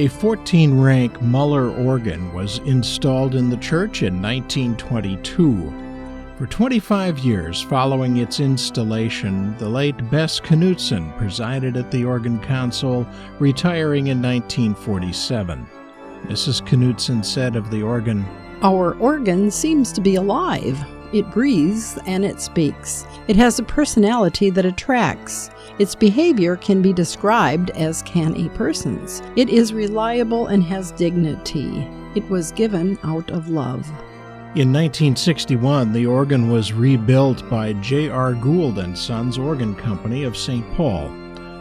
A 14-rank Moller organ was installed in the church in 1922. For 25 years following its installation, the late Bess Knudsen presided at the organ console, retiring in 1947. Mrs. Knudsen said of the organ, "Our organ seems to be alive. It breathes and it speaks. It has a personality that attracts. Its behavior can be described as can a person's. It is reliable and has dignity. It was given out of love." In 1961, the organ was rebuilt by J.R. Gould & Sons Organ Company of St. Paul.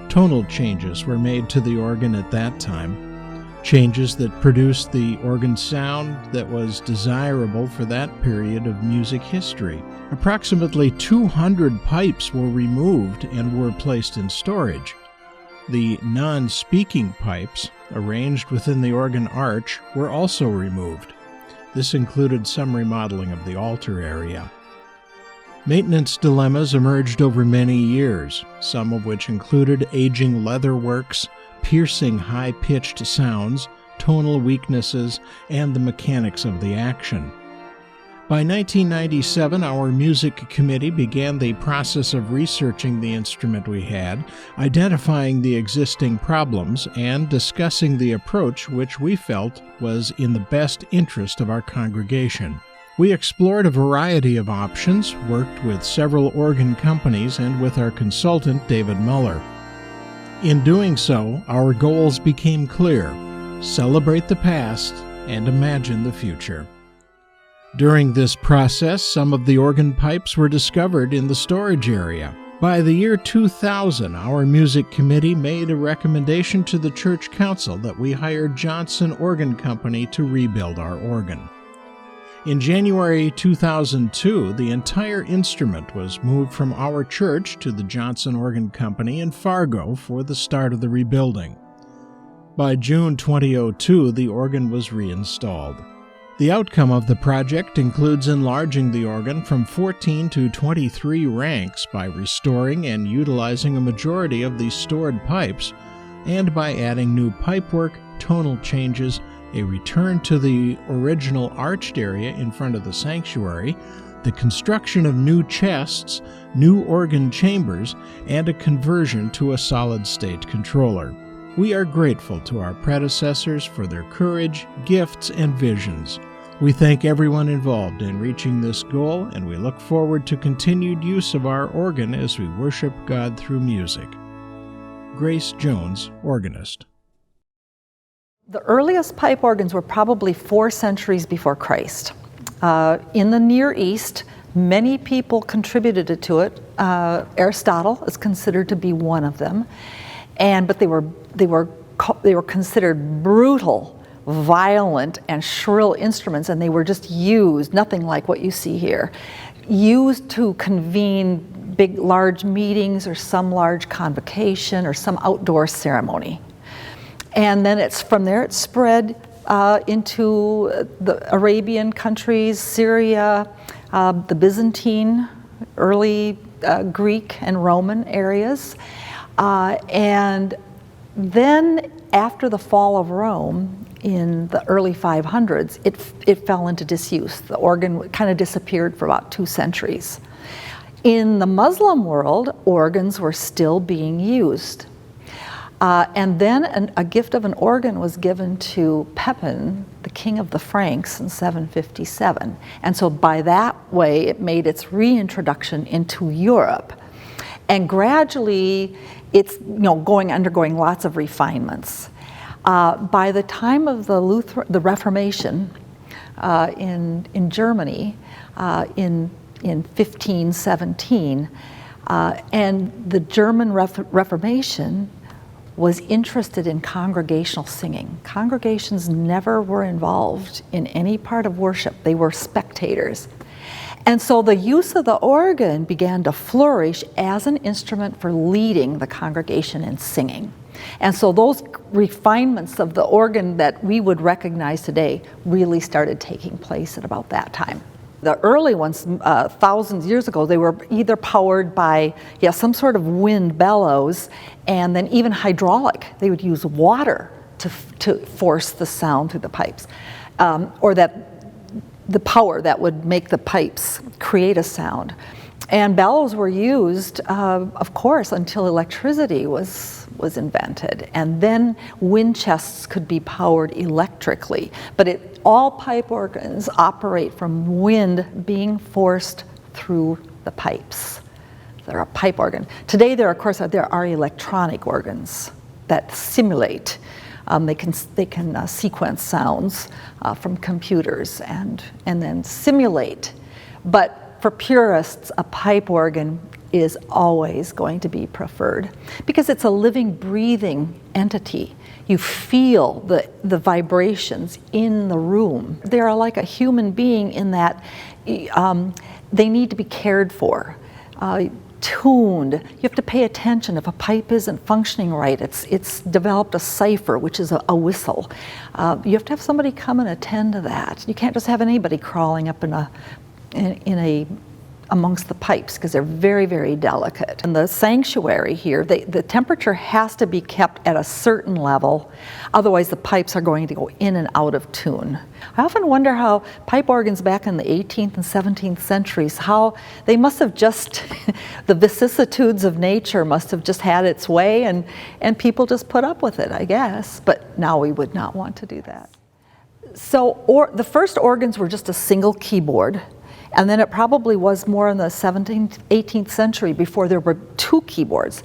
Tonal changes were made to the organ at that time, changes that produced the organ sound that was desirable for that period of music history. Approximately 200 pipes were removed and were placed in storage. The non-speaking pipes, arranged within the organ arch, were also removed. This included some remodeling of the altar area. Maintenance dilemmas emerged over many years, some of which included aging leatherworks, piercing high-pitched sounds, tonal weaknesses, and the mechanics of the action. By 1997, our music committee began the process of researching the instrument we had, identifying the existing problems, and discussing the approach which we felt was in the best interest of our congregation. We explored a variety of options, worked with several organ companies, and with our consultant, David Moller. In doing so, our goals became clear: celebrate the past and imagine the future. During this process, some of the organ pipes were discovered in the storage area. By the year 2000, our music committee made a recommendation to the church council that we hire Johnson Organ Company to rebuild our organ. In January 2002, the entire instrument was moved from our church to the Johnson Organ Company in Fargo for the start of the rebuilding. By June 2002, the organ was reinstalled. The outcome of the project includes enlarging the organ from 14 to 23 ranks by restoring and utilizing a majority of the stored pipes, and by adding new pipework, tonal changes, a return to the original arched area in front of the sanctuary, the construction of new chests, new organ chambers, and a conversion to a solid-state controller. We are grateful to our predecessors for their courage, gifts, and visions. We thank everyone involved in reaching this goal, and we look forward to continued use of our organ as we worship God through music. Grace Jones, organist. The earliest pipe organs were probably 4 centuries before Christ. In the Near East, many people contributed to it. Aristotle is considered to be one of them, but they were considered brutal, violent, and shrill instruments, and they were just used, nothing like what you see here, used to convene big, large meetings or some large convocation or some outdoor ceremony. And then from there it spread into the Arabian countries, Syria, the Byzantine, early Greek and Roman areas. And then after the fall of Rome in the early 500s, it fell into disuse. The organ kind of disappeared for about 2 centuries. In the Muslim world, organs were still being used. And then a gift of an organ was given to Pepin, the king of the Franks, in 757. And so by that way, it made its reintroduction into Europe. And gradually, it's undergoing lots of refinements. By the time of the Reformation in Germany in 1517, and the German Reformation was interested in congregational singing. Congregations never were involved in any part of worship. They were spectators. And so the use of the organ began to flourish as an instrument for leading the congregation in singing. And so those refinements of the organ that we would recognize today really started taking place at about that time. The early ones, thousands of years ago, they were either powered by some sort of wind bellows, and then even hydraulic. They would use water to force the sound through the pipes, or that the power that would make the pipes create a sound. And bellows were used, of course, until electricity was invented, and then wind chests could be powered electrically. But all pipe organs operate from wind being forced through the pipes. They're a pipe organ. Today, there are electronic organs that simulate. They can sequence sounds from computers and then simulate. But for purists, a pipe organ is always going to be preferred because it's a living, breathing entity. You feel the vibrations in the room. They're like a human being in that they need to be cared for, tuned. You have to pay attention. If a pipe isn't functioning right, it's developed a cipher, which is a whistle. You have to have somebody come and attend to that. You can't just have anybody crawling up amongst the pipes because they're very, very delicate. In the sanctuary here, the temperature has to be kept at a certain level, otherwise the pipes are going to go in and out of tune. I often wonder how pipe organs back in the 18th and 17th centuries, how they must have just, the vicissitudes of nature must have just had its way, and people just put up with it, I guess. But now we would not want to do that. So the first organs were just a single keyboard. And then it probably was more in the 17th, 18th century before there were two keyboards.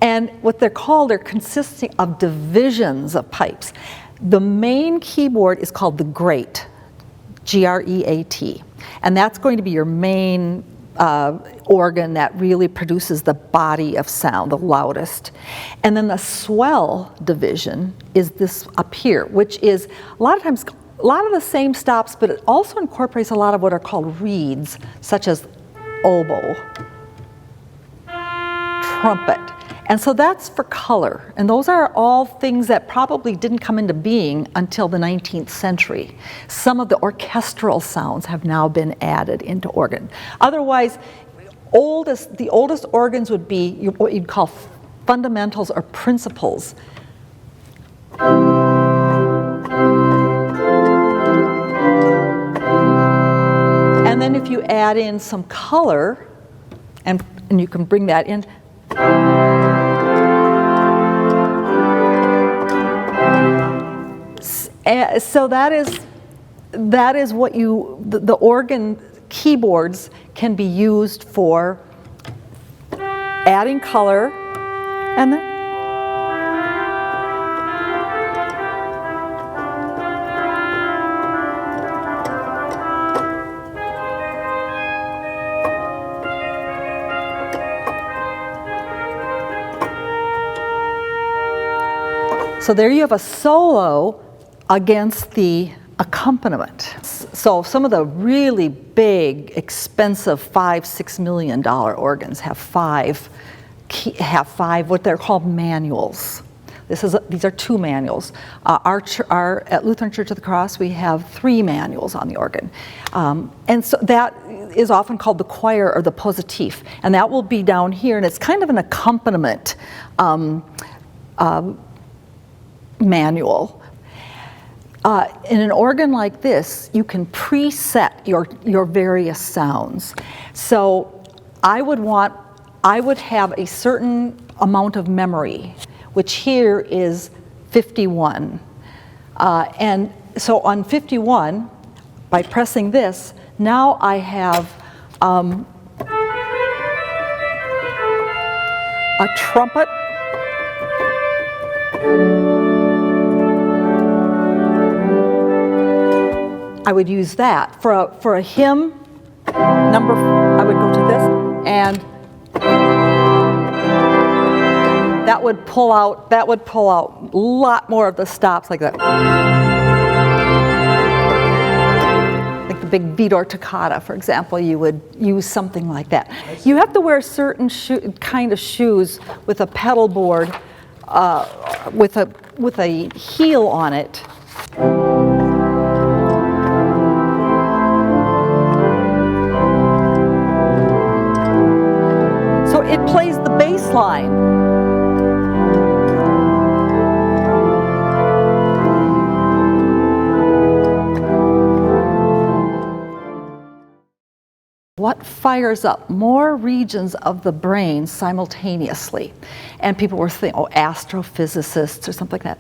And what they're consisting of divisions of pipes. The main keyboard is called the grate, G-R-E-A-T. And that's going to be your main organ that really produces the body of sound, the loudest. And then the swell division is this up here, which is a lot of the same stops, but it also incorporates a lot of what are called reeds, such as oboe, trumpet. And so that's for color. And those are all things that probably didn't come into being until the 19th century. Some of the orchestral sounds have now been added into organ. Otherwise, the oldest organs would be what you'd call fundamentals or principles. And then if you add in some color, and you can bring that in, so that is what the organ keyboards can be used for adding color, and then so there you have a solo against the accompaniment. So some of the really big, expensive $5-6 million organs have five what they're called manuals. These are two manuals. At Lutheran Church of the Cross, we have 3 manuals on the organ. And so that is often called the choir or the positif. And that will be down here, and it's kind of an accompaniment manual. In an organ like this, you can preset your various sounds. So I would have a certain amount of memory, which here is 51. And so on 51, by pressing this, now I have a trumpet, I would use that. For a hymn number, I would go to this, and that would pull out a lot more of the stops like that. Like the big Vidor toccata, for example, you would use something like that. You have to wear certain kind of shoes with a pedal board, with a heel on it. It plays the bass line. what fires up more regions of the brain simultaneously? And people were thinking, oh, astrophysicists or something like that.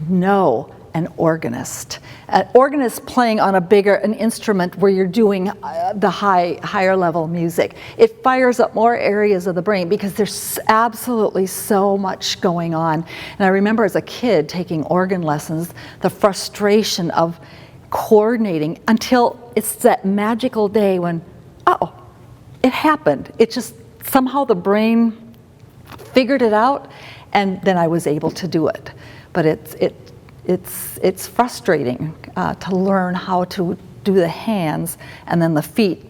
No, an organist. An organist playing on an instrument where you're doing the higher level music. It fires up more areas of the brain because there's absolutely so much going on. And I remember as a kid taking organ lessons, the frustration of coordinating until it's that magical day when, oh, it happened. It just, somehow the brain figured it out, and then I was able to do it. But it's frustrating to learn how to do the hands and then the feet,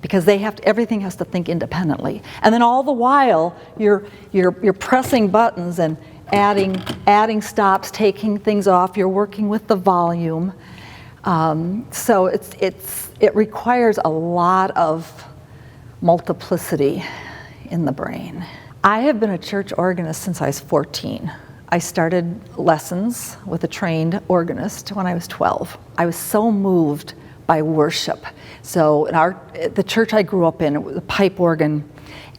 because everything has to think independently. And then all the while you're pressing buttons and adding stops, taking things off. You're working with the volume. So it requires a lot of multiplicity in the brain. I have been a church organist since I was 14. I started lessons with a trained organist when I was 12. I was so moved by worship. So in the church I grew up in, it was a pipe organ,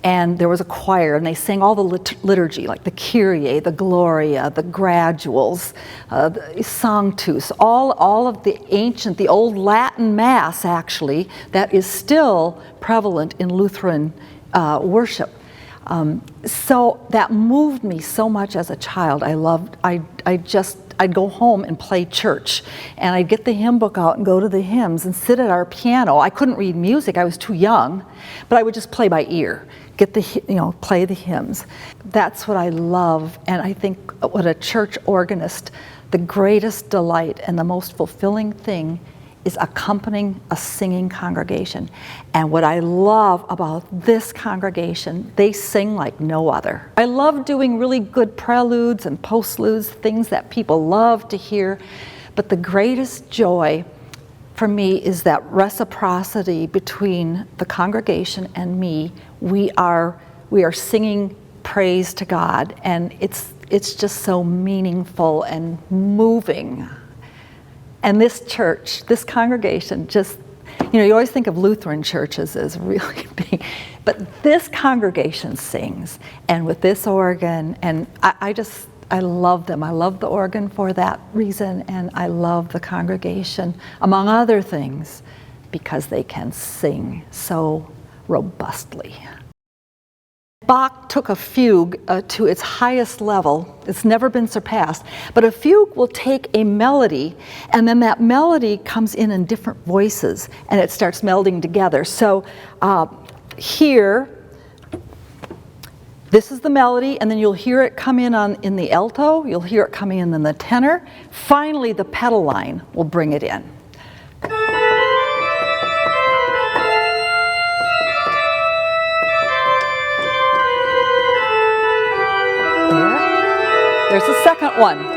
and there was a choir, and they sang all the liturgy, like the Kyrie, the Gloria, the Graduals, the Sanctus, all of the old Latin Mass, actually, that is still prevalent in Lutheran worship. So that moved me so much as a child. I'd go home and play church, and I'd get the hymn book out and go to the hymns and sit at our piano. I couldn't read music, I was too young, but I would just play by ear, play the hymns. That's what I love, and I think what a church organist, the greatest delight and the most fulfilling thing is accompanying a singing congregation. And what I love about this congregation, they sing like no other. I love doing really good preludes and postludes, things that people love to hear, but the greatest joy for me is that reciprocity between the congregation and me. We are singing praise to God, and it's just so meaningful and moving. And this church, this congregation, just, you always think of Lutheran churches as really big, but this congregation sings, and with this organ, and I love them. I love the organ for that reason, and I love the congregation, among other things, because they can sing so robustly. Bach took a fugue to its highest level. It's never been surpassed. But a fugue will take a melody, and then that melody comes in different voices, and it starts melding together. So here, this is the melody, and then you'll hear it come in the alto, you'll hear it coming in the tenor. Finally, the pedal line will bring it in. There's the second one.